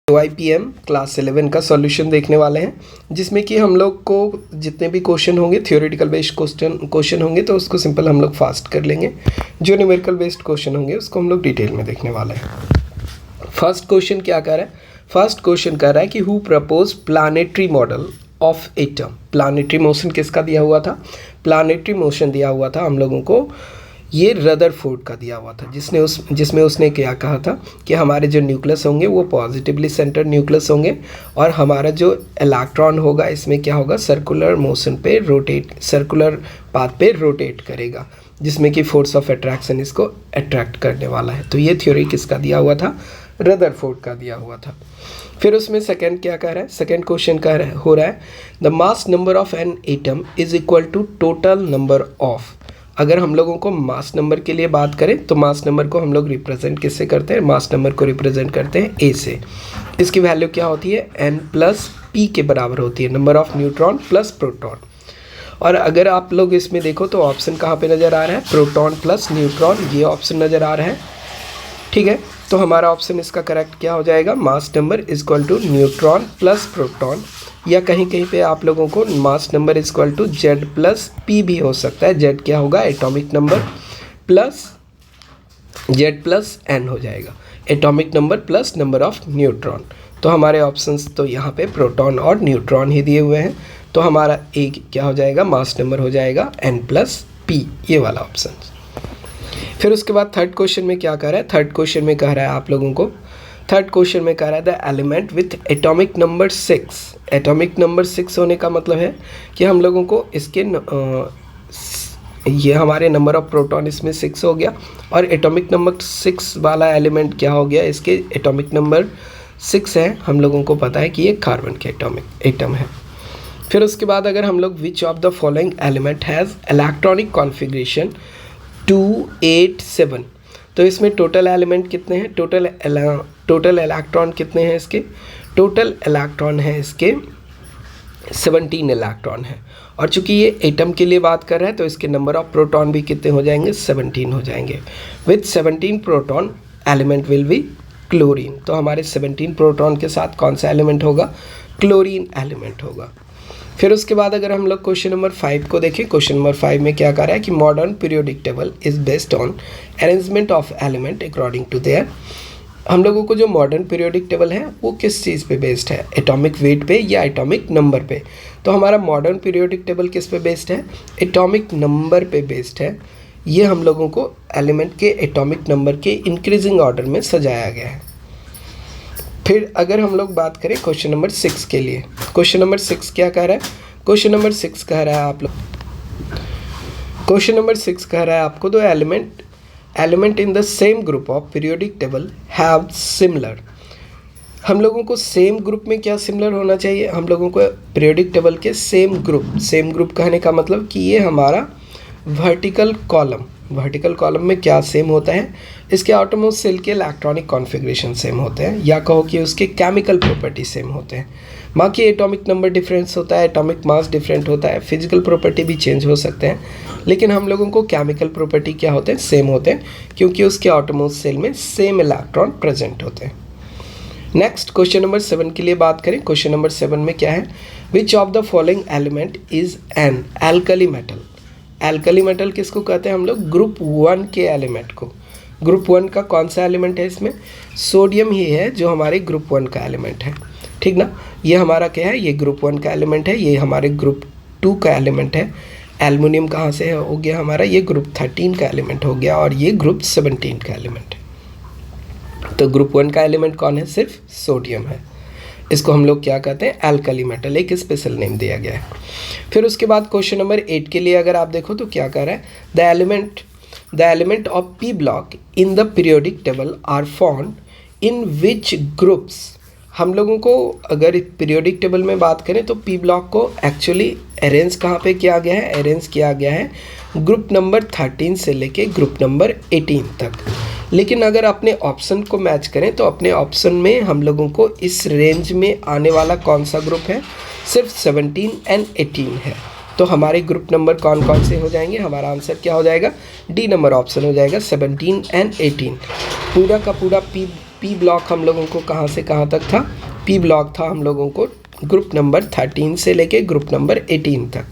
YPM class 11 का solution देखने वाले हैं, जिसमें कि हम लोग को जितने भी क्वेश्चन होंगे थ्योरेटिकल बेस्ड क्वेश्चन होंगे तो उसको सिंपल हम लोग फास्ट कर लेंगे। जो न्यूमेरिकल बेस्ड क्वेश्चन होंगे उसको हम लोग डिटेल में देखने वाले हैं। फर्स्ट क्वेश्चन क्या कर रहा है? फर्स्ट क्वेश्चन कर रहा है कि who propose planetary model of atom. Planetary motion किसका दिया हुआ था? प्लानेटरी मोशन दिया हुआ था हम लोगों को ये रदरफोर्ड का दिया हुआ था, जिसमें उसने क्या कहा था कि हमारे जो न्यूक्लियस होंगे वो पॉजिटिवली सेंटर्ड न्यूक्लियस होंगे और हमारा जो इलेक्ट्रॉन होगा इसमें क्या होगा, सर्कुलर मोशन पे सर्कुलर पाथ पे रोटेट करेगा, जिसमें कि फोर्स ऑफ अट्रैक्शन इसको अट्रैक्ट करने वाला है। तो ये थ्योरी किसका दिया हुआ था? रदरफोर्ड का दिया हुआ था। फिर उसमें सेकंड क्या कह रहा है? सेकंड क्वेश्चन हो रहा है the mass number of an atom is equal to total number of. अगर हम लोगों को मास नंबर के लिए बात करें तो मास नंबर को हम लोग रिप्रेजेंट किससे करते हैं? मास नंबर को रिप्रेजेंट करते हैं ए से। इसकी वैल्यू क्या होती है? n प्लस पी के बराबर होती है, number of neutron plus proton. और अगर आप लोग इसमें देखो तो ऑप्शन कहाँ पे नज़र आ रहा है? प्रोटॉन प्लस न्यूट्रॉन, ये ऑप्शन नज़र आ रहा है। ठीक है, तो हमारा ऑप्शन इसका करेक्ट क्या हो जाएगा? Mass number is equal to neutron plus proton, या कहीं कहीं पे आप लोगों को mass number is equal to Z plus P भी हो सकता है। जेड क्या होगा? Atomic number plus Z plus N हो जाएगा, atomic number plus number of neutron. तो हमारे ऑप्शंस तो यहाँ पे प्रोटॉन और न्यूट्रॉन ही दिए हुए हैं, तो हमारा एक क्या हो जाएगा? मास नंबर हो जाएगा एन प्लस पी, ये वाला ऑप्शन। फिर उसके बाद थर्ड क्वेश्चन में क्या कह रहा है? थर्ड क्वेश्चन में कह रहा है आप लोगों को, थर्ड क्वेश्चन में कह रहा है the element with atomic number 6। Atomic number 6 होने का मतलब है कि हम लोगों को इसके ये हमारे नंबर ऑफ प्रोटॉन इसमें 6 हो गया, और एटॉमिक नंबर 6 वाला एलिमेंट क्या हो गया? इसके एटॉमिक नंबर 6 है, हम लोगों को पता है कि ये कार्बन के एटम है। फिर उसके बाद अगर हम लोग which of the following element has electronic configuration 287, तो इसमें टोटल एलिमेंट कितने हैं? टोटल इलेक्ट्रॉन कितने हैं इसके? टोटल इलेक्ट्रॉन है इसके 17 इलेक्ट्रॉन है, और चूंकि ये एटम के लिए बात कर रहा है तो इसके नंबर ऑफ प्रोटॉन भी कितने हो जाएंगे? 17 हो जाएंगे। With 17 proton element will be chlorine. तो हमारे 17 प्रोटॉन के साथ कौन सा एलिमेंट होगा? क्लोरीन एलिमेंट होगा। फिर उसके बाद अगर हम लोग क्वेश्चन नंबर 5 को देखें, क्वेश्चन नंबर 5 में क्या कह रहा है कि modern periodic table is based on arrangement of element according to their. हम लोगों को जो मॉडर्न पीरियोडिक टेबल है वो किस चीज़ पे बेस्ड है? एटॉमिक वेट पे या एटॉमिक नंबर पे? तो हमारा मॉडर्न पीरियोडिक टेबल किस पे बेस्ड है? एटॉमिक नंबर पे बेस्ड है। ये हम लोगों को एलिमेंट के एटॉमिक नंबर के इंक्रीजिंग ऑर्डर में सजाया गया है। फिर अगर हम लोग बात करें क्वेश्चन नंबर 6 के लिए, क्वेश्चन नंबर 6 क्या कह रहा है? क्वेश्चन नंबर 6 कह रहा है आप लोग, क्वेश्चन नंबर 6 कह रहा है आपको दो element in the same group of periodic table have similar. हम लोगों को सेम ग्रुप में क्या सिमिलर होना चाहिए? हम लोगों को पीरियोडिक टेबल के सेम ग्रुप कहने का मतलब कि ये हमारा वर्टिकल कॉलम में क्या सेम होता है? इसके एटॉमिक सेल के इलेक्ट्रॉनिक कॉन्फ़िगरेशन सेम होते हैं, या कहो कि उसके केमिकल प्रॉपर्टी सेम होते हैं। बाकी एटॉमिक नंबर डिफरेंस होता है, एटॉमिक मास डिफरेंट होता है, फिजिकल प्रॉपर्टी भी चेंज हो सकते हैं, लेकिन हम लोगों को केमिकल प्रॉपर्टी क्या होते हैं? सेम होते हैं, क्योंकि उसके एटॉमिक सेल में सेम इलेक्ट्रॉन प्रेजेंट होते हैं। नेक्स्ट क्वेश्चन नंबर 7 के लिए बात करें, क्वेश्चन नंबर 7 में क्या है? Which of the following element is an alkali metal. Alkali metal किसको कहते हैं हम लोग? ग्रुप 1 के एलिमेंट को। ग्रुप 1 का कौन सा एलिमेंट है इसमें? सोडियम ही है जो हमारे ग्रुप 1 का एलिमेंट है, ठीक ना। ये हमारा क्या है? ये ग्रुप 1 का एलिमेंट है, ये हमारे ग्रुप 2 का एलिमेंट है। एल्युमिनियम कहाँ से हो गया हमारा? ये ग्रुप 13 का एलिमेंट हो गया, और ये ग्रुप 17 का एलिमेंट है। तो ग्रुप 1 का एलिमेंट कौन है? सिर्फ सोडियम है। इसको हम लोग क्या कहते हैं? एल्कली मेटल, एक स्पेशल नेम दिया गया है। फिर उसके बाद क्वेश्चन नंबर 8 के लिए अगर आप देखो तो क्या कह रहा है? The element of P block in the periodic table are found in which groups. हम लोगों को अगर पीरियोडिक टेबल में बात करें तो पी ब्लॉक को एक्चुअली अरेंज कहाँ पे किया गया है? अरेंज किया गया है ग्रुप नंबर 13 से लेके ग्रुप नंबर 18 तक। लेकिन अगर अपने ऑप्शन को मैच करें तो अपने ऑप्शन में हम लोगों को इस रेंज में आने वाला कौन सा ग्रुप है? सिर्फ 17 एंड 18 है। तो हमारे ग्रुप नंबर कौन कौन से हो जाएंगे? हमारा आंसर क्या हो जाएगा? डी नंबर ऑप्शन हो जाएगा, 17 एंड 18। पूरा का पूरा पी ब्लॉक हम लोगों को कहाँ से कहाँ तक था? पी ब्लॉक था हम लोगों को ग्रुप नंबर 13 से लेके ग्रुप नंबर 18 तक,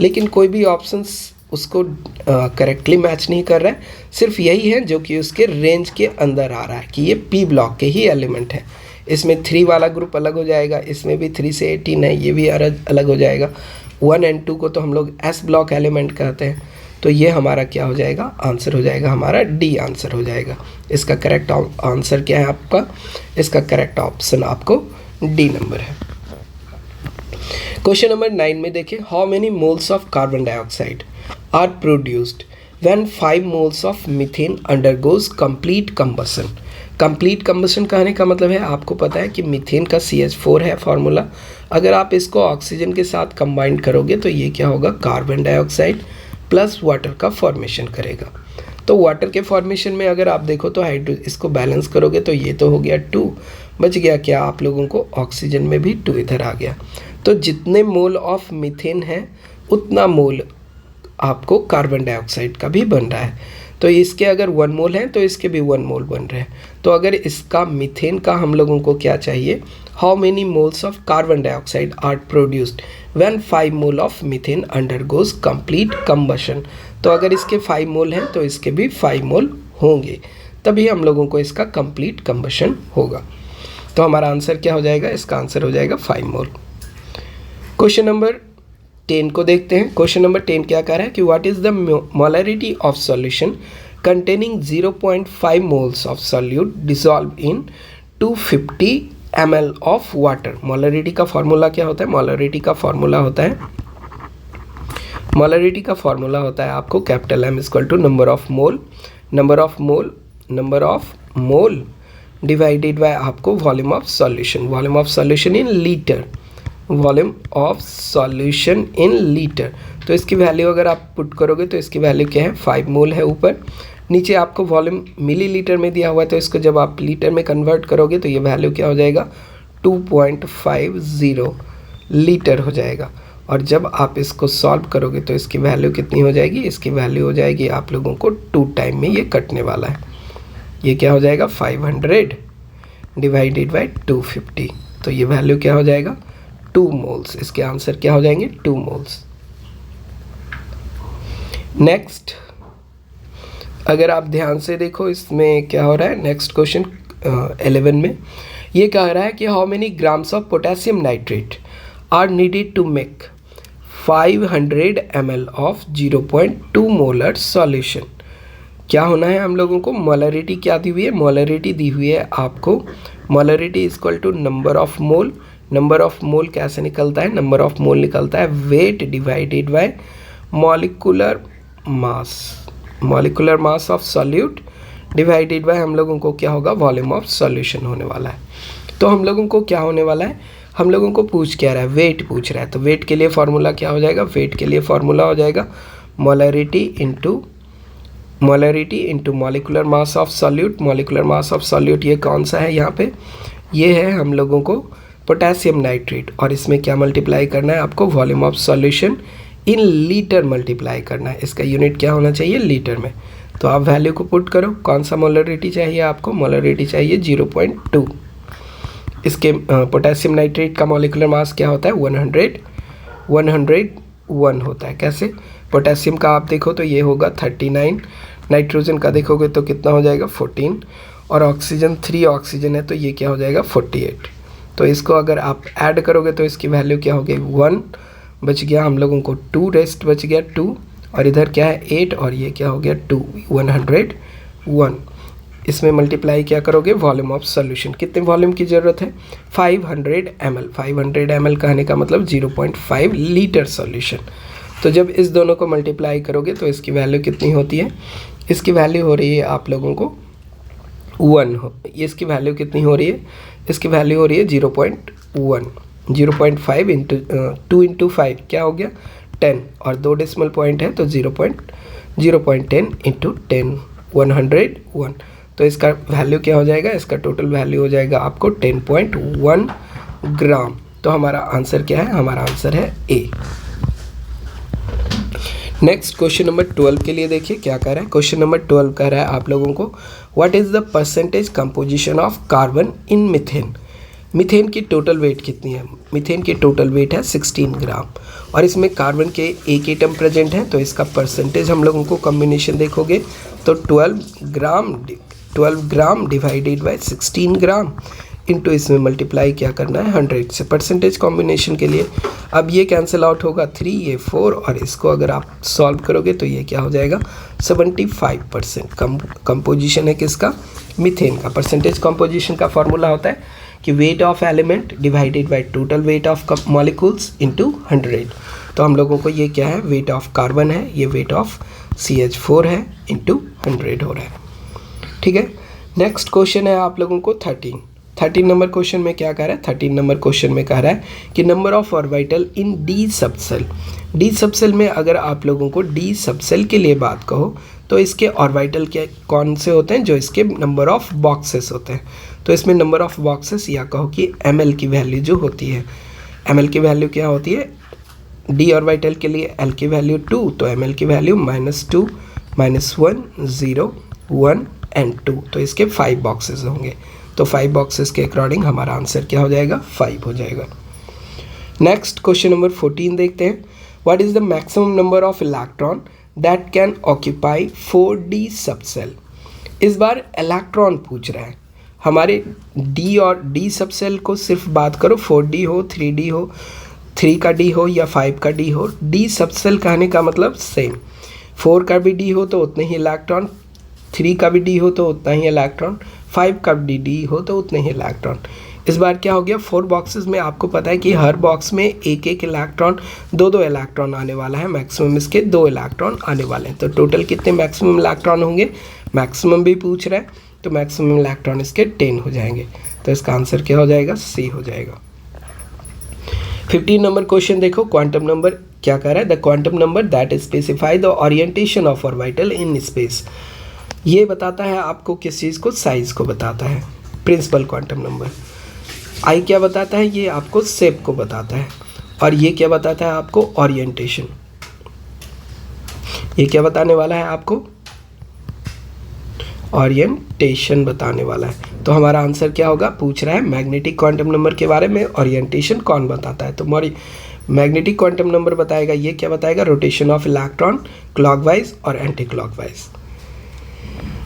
लेकिन कोई भी ऑप्शंस उसको करेक्टली मैच नहीं कर रहा है। सिर्फ यही है जो कि उसके रेंज के अंदर आ रहा है कि ये पी ब्लॉक के ही एलिमेंट है। इसमें 3 वाला ग्रुप अलग हो जाएगा, इसमें भी 3 से 18 है, ये भी अलग हो जाएगा। 1 और 2 को तो हम लोग एस ब्लॉक एलिमेंट कहते हैं। तो ये हमारा क्या हो जाएगा? आंसर हो जाएगा हमारा डी आंसर हो जाएगा। इसका करेक्ट आंसर क्या है आपका? इसका करेक्ट ऑप्शन आपको डी नंबर है। क्वेश्चन नंबर 9 में देखिए, how many moles of carbon dioxide are produced when 5 moles of methane undergoes complete combustion. Complete combustion कहने का मतलब है, आपको पता है कि मीथेन का CH4 है फार्मूला। अगर आप इसको ऑक्सीजन के साथ कंबाइन करोगे तो ये क्या होगा? कार्बन डाइऑक्साइड प्लस वाटर का फॉर्मेशन करेगा। तो वाटर के फॉर्मेशन में अगर आप देखो तो इसको बैलेंस करोगे तो ये तो हो गया 2, बच गया क्या आप लोगों को? ऑक्सीजन में भी 2 इधर आ गया। तो जितने मोल ऑफ मीथेन है उतना मोल आपको कार्बन डाइऑक्साइड का भी बन रहा है। तो इसके अगर 1 मोल है तो इसके भी 1 मोल बन रहे हैं। तो अगर इसका मीथेन का हम लोगों को क्या चाहिए? How many moles of carbon dioxide are produced when 5 mole of methane undergoes complete combustion. तो अगर इसके 5 मोल हैं तो इसके भी 5 मोल होंगे, तभी हम लोगों को इसका कंप्लीट कंबशन होगा। तो हमारा आंसर क्या हो जाएगा? इसका आंसर हो जाएगा 5 मोल। क्वेश्चन नंबर 10 को देखते हैं। क्वेश्चन नंबर 10 क्या कह रहा है कि what is the molarity of solution containing 0.5 moles of solute dissolve in 250 ml of water. Molarity का फॉर्मूला क्या होता है? मोलरिटी का फॉर्मूला होता है आपको capital M equal to number of mole divided by आपको volume of solution in litre. तो इसकी वैल्यू अगर आप पुट करोगे तो इसकी वैल्यू क्या है? 5 मोल है ऊपर। नीचे आपको वॉल्यूम मिलीलीटर में दिया हुआ है, तो इसको जब आप लीटर में कन्वर्ट करोगे तो ये वैल्यू क्या हो जाएगा? 2.50 लीटर हो जाएगा। और जब आप इसको सॉल्व करोगे तो इसकी वैल्यू कितनी हो जाएगी? इसकी वैल्यू हो जाएगी आप लोगों को 2 टाइम में ये कटने वाला है। ये क्या हो जाएगा? 500 डिवाइडेड बाई 250। तो ये वैल्यू क्या हो जाएगा? 2 मोल्स। इसके आंसर क्या हो जाएंगे? 2 मोल्स। नेक्स्ट, अगर आप ध्यान से देखो इसमें क्या हो रहा है। नेक्स्ट क्वेश्चन 11 में ये कह रहा है कि how many grams of potassium nitrate are needed to make 500 ml of 0.2 molar solution. क्या होना है हम लोगों को? मोलरिटी क्या दी हुई है? मोलरिटी दी हुई है आपको molarity equal to number of mole. Number of mole कैसे निकलता है? नंबर ऑफ मोल निकलता है weight divided by molecular mass of solute divided by हम लोगों को क्या होगा? वॉल्यूम ऑफ सॉल्यूशन होने वाला है। तो हम लोगों को क्या होने वाला है? हम लोगों को पूछ क्या रहा है? वेट पूछ रहा है। तो वेट के लिए फॉर्मूला क्या हो जाएगा? वेट के लिए फॉर्मूला हो जाएगा molarity into molecular mass of solute. Molecular mass of solute ये कौन सा है यहाँ पे? ये है हम लोगों को पोटेशियम नाइट्रेट। और इसमें क्या मल्टीप्लाई करना है आपको? Volume of solution in litre multiply करना है। इसका यूनिट क्या होना चाहिए? लीटर में। तो आप वैल्यू को पुट करो। कौन सा मोलरिटी चाहिए आपको? मोलरिटी चाहिए 0.2। इसके पोटेशियम नाइट्रेट का मॉलिक्यूलर मास क्या होता है? 101 होता है। कैसे? पोटेशियम का आप देखो तो ये होगा 39, नाइट्रोजन का देखोगे तो कितना हो जाएगा? 14, और ऑक्सीजन 3 ऑक्सीजन है तो ये क्या हो जाएगा? 48। तो इसको अगर आप ऐड करोगे तो इसकी वैल्यू क्या हो गई? 1 बच गया हम लोगों को, 2 रेस्ट बच गया 2, और इधर क्या है? 8, और ये क्या हो गया? 2, 101। इसमें मल्टीप्लाई क्या करोगे? Volume of solution. कितने वॉल्यूम की ज़रूरत है? 500 ml। 500 ml कहने का मतलब 0.5 लीटर सॉल्यूशन। तो जब इस दोनों को मल्टीप्लाई करोगे तो इसकी वैल्यू कितनी होती है? इसकी वैल्यू हो रही है आप लोगों को 1 इसकी वैल्यू कितनी हो रही है? इसकी वैल्यू हो रही है 0.1। 0.5 इंटू 2 इंटू 5 क्या हो गया? 10, और 2 डेसिमल पॉइंट है तो 0.10 इंटू 10, 101। तो इसका वैल्यू क्या हो जाएगा? इसका टोटल वैल्यू हो जाएगा आपको 10.1 ग्राम। तो हमारा आंसर क्या है? हमारा आंसर है ए। नेक्स्ट क्वेश्चन नंबर 12 के लिए देखिए क्या कह रहा है। क्वेश्चन नंबर 12 कह रहा है आप लोगों को what is the percentage composition of carbon in methane. Methane की टोटल वेट कितनी है। मीथेन की टोटल वेट है 16 ग्राम और इसमें कार्बन के एक एटम प्रेजेंट है, तो इसका परसेंटेज हम लोगों को कॉम्बिनेशन देखोगे तो 12 gram divided by 16 gram into इसमें मल्टीप्लाई क्या करना है 100 से परसेंटेज कॉम्बिनेशन के लिए। अब ये कैंसिल आउट होगा 3 ये 4 और इसको अगर आप सॉल्व करोगे तो ये क्या हो जाएगा 75% कंपोजिशन है किसका, मीथेन का। परसेंटेज कंपोजिशन का फॉर्मूला होता है कि weight of element divided by total weight of molecules into 100। तो हम लोगों को ये क्या है, वेट ऑफ कार्बन है, ये वेट ऑफ CH4 है इनटू 100 हो रहा है। ठीक है, नेक्स्ट क्वेश्चन है आप लोगों को 13 नंबर क्वेश्चन में क्या कह रहा है। 13 नंबर क्वेश्चन में कह रहा है कि number of orbital in D subshell. D subshell में अगर आप लोगों को डी सबसेल के लिए बात कहो तो इसके ऑर्बिटल के कौन से होते हैं, जो इसके नंबर ऑफ बॉक्सेस होते हैं। तो इसमें नंबर ऑफ बॉक्सेस या कहो कि ml की वैल्यू जो होती है, ml की वैल्यू क्या होती है, डी ऑर्बिटल के लिए l की वैल्यू 2, तो ml की वैल्यू -2 -1 0 1 एंड 2, तो इसके 5 बॉक्सेस होंगे। तो 5 बॉक्सेस के अकॉर्डिंग हमारा आंसर क्या हो जाएगा 5 हो जाएगा। नेक्स्ट क्वेश्चन नंबर 14 देखते हैं। What is the maximum number of electron that can occupy 4D subshell. इस बार इलेक्ट्रॉन पूछ रहा है। हमारे डी और डी सबसेल को सिर्फ बात करो 4D हो 3D हो 3 का D हो या 5 का D हो, डी सबसेल कहने का मतलब सेम, 4 का भी D हो तो उतने ही इलेक्ट्रॉन, 3 का भी D हो तो उतना ही इलेक्ट्रॉन, 5 का भी D हो तो उतने ही इलेक्ट्रॉन। इस बार क्या हो गया 4 बॉक्सेस में आपको पता है कि हर बॉक्स में एक इलेक्ट्रॉन, 2 इलेक्ट्रॉन आने वाला है, मैक्सिमम इसके 2 इलेक्ट्रॉन आने वाले हैं। तो टोटल कितने मैक्सिमम इलेक्ट्रॉन होंगे, मैक्सिमम भी पूछ रहा है, तो मैक्सिमम इलेक्ट्रॉन इसके 10 हो जाएंगे। तो इसका आंसर क्या हो जाएगा, C हो जाएगा। 15 नंबर क्वेश्चन देखो, क्वांटम नंबर क्या कह रहा है, the quantum number that specify the orientation of orbital in space. ये बताता है आपको किस चीज़ को, साइज को बताता है। प्रिंसिपल क्वांटम नंबर I क्या बताता है, ये आपको शेप को बताता है, और ये क्या बताता है आपको, ओरिएंटेशन। ये क्या बताने वाला है आपको, ओरिएंटेशन बताने वाला है। तो हमारा आंसर क्या होगा, पूछ रहा है मैग्नेटिक क्वांटम नंबर के बारे में, ओरिएंटेशन कौन बताता है। तो मैग्नेटिक क्वांटम नंबर बताएगा, ये क्या बताएगा, रोटेशन ऑफ इलेक्ट्रॉन क्लॉकवाइज और anti clockwise.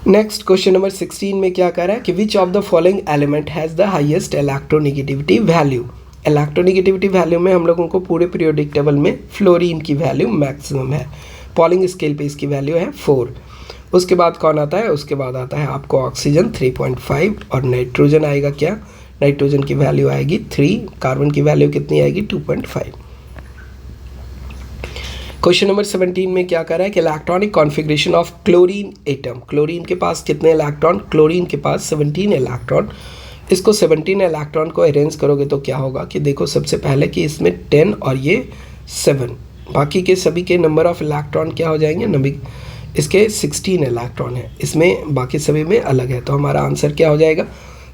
Next question number 16 में क्या कह रहा है कि which of the following element has the highest electronegativity value. Electronegativity value में हम लोगों को पूरे पीरियोडिक टेबल में फ्लोरीन की वैल्यू मैक्सिमम है, पॉलिंग स्केल पे इसकी वैल्यू है 4। उसके बाद कौन आता है, उसके बाद आता है आपको ऑक्सीजन 3.5 और नाइट्रोजन आएगा क्या, नाइट्रोजन की वैल्यू आएगी 3, कार्बन की वैल्यू कितनी आएगी 2.5। क्वेश्चन नंबर 17 में क्या कर रहा है कि electronic configuration of chlorine atom. Chlorine के पास कितने इलेक्ट्रॉन, क्लोरीन के पास 17 इलेक्ट्रॉन। इसको 17 इलेक्ट्रॉन को अरेंज करोगे तो क्या होगा कि देखो सबसे पहले कि इसमें 10 और ये 7, बाकी के सभी के नंबर ऑफ इलेक्ट्रॉन क्या हो जाएंगे, इसके 16 इलेक्ट्रॉन है, इसमें बाकी सभी में अलग है। तो हमारा आंसर क्या हो जाएगा,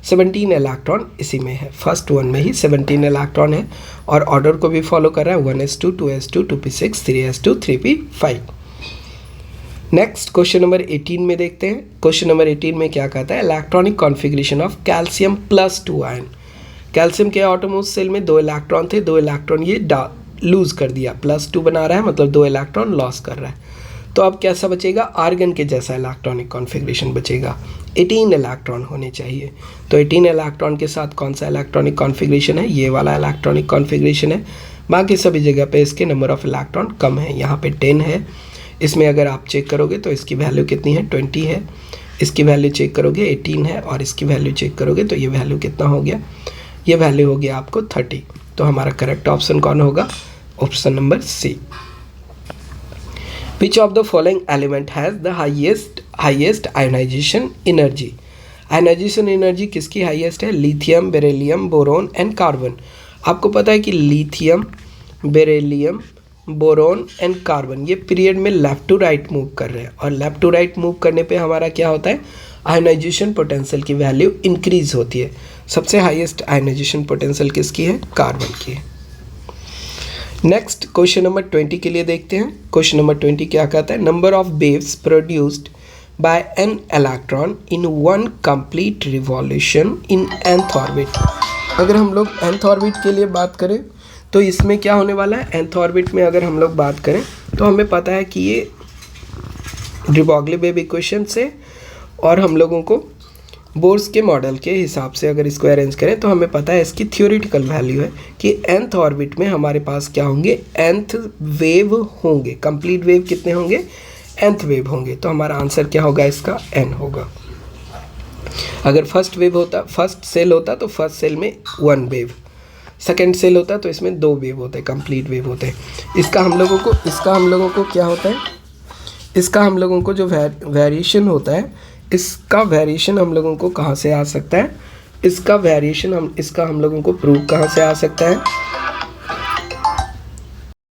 17 इलेक्ट्रॉन इसी में है, फर्स्ट वन में ही 17 इलेक्ट्रॉन है, और ऑर्डर को भी फॉलो कर रहा है 1s2 2s2 2p6 3s2 3p5। Next question number 18 में देखते हैं। क्वेश्चन नंबर 18 में क्या कहता है, electronic configuration of calcium +2 ion. Calcium के एटोमोस सेल में 2 इलेक्ट्रॉन थे, 2 इलेक्ट्रॉन ये लूज़ कर दिया, +2 बना रहा है, मतलब 2 इलेक्ट्रॉन लॉस कर रहा है। तो अब कैसा बचेगा, आर्गन के जैसा इलेक्ट्रॉनिक कॉन्फ़िगरेशन बचेगा, 18 इलेक्ट्रॉन होने चाहिए। तो 18 इलेक्ट्रॉन के साथ कौन सा इलेक्ट्रॉनिक कॉन्फ़िगरेशन है, ये वाला इलेक्ट्रॉनिक कॉन्फ़िगरेशन है। बाकी सभी जगह पे इसके नंबर ऑफ इलेक्ट्रॉन कम है, यहाँ पे 10 है। इसमें अगर आप चेक करोगे तो इसकी वैल्यू कितनी है, 20 है। इसकी वैल्यू चेक करोगे 18 है, और इसकी वैल्यू चेक करोगे तो ये वैल्यू कितना हो गया, ये वैल्यू हो गया आपको 30। तो हमारा करेक्ट ऑप्शन कौन होगा, option number C। Which of the following element has the highest ionization energy? Ionization energy किसकी हाईएस्ट है, lithium, beryllium, boron and carbon. आपको पता है कि lithium, beryllium, boron and carbon ये पीरियड में लेफ्ट टू राइट मूव कर रहे हैं, और लेफ्ट टू राइट मूव करने पे हमारा क्या होता है, आयोनाइजेशन पोटेंशियल की वैल्यू इंक्रीज होती है। सबसे हाईएस्ट आयोनाइजेशन पोटेंशियल किसकी है, कार्बन की है। नेक्स्ट क्वेश्चन नंबर 20 के लिए देखते हैं। क्वेश्चन नंबर 20 क्या कहता है, number of waves produced by an electron in one complete revolution in nth orbit. अगर हम लोग nth ऑर्बिट के लिए बात करें तो इसमें क्या होने वाला है, nth ऑर्बिट में अगर हम लोग बात करें तो हमें पता है कि ये डी ब्रॉगली वेव इक्वेशन से और हम लोगों को बोर्स के मॉडल के हिसाब से अगर इसको अरेंज करें तो हमें पता है इसकी थ्योरेटिकल वैल्यू है कि nth ऑर्बिट में हमारे पास क्या होंगे, nth वेव होंगे। कंप्लीट वेव कितने होंगे, nth वेव होंगे। तो हमारा आंसर क्या होगा, इसका n होगा। अगर फर्स्ट वेव होता, फर्स्ट सेल होता तो फर्स्ट सेल में 1 वेव, सेकेंड सेल होता तो इसमें 2 वेव होते हैं, कंप्लीट वेव होते हैं। इसका हम लोगों को क्या होता है, इसका हम लोगों को जो वेरिएशन होता है, इसका वेरिएशन हम लोगों को कहाँ से आ सकता है, इसका वेरिएशन हम लोगों को प्रूव कहाँ से आ सकता है,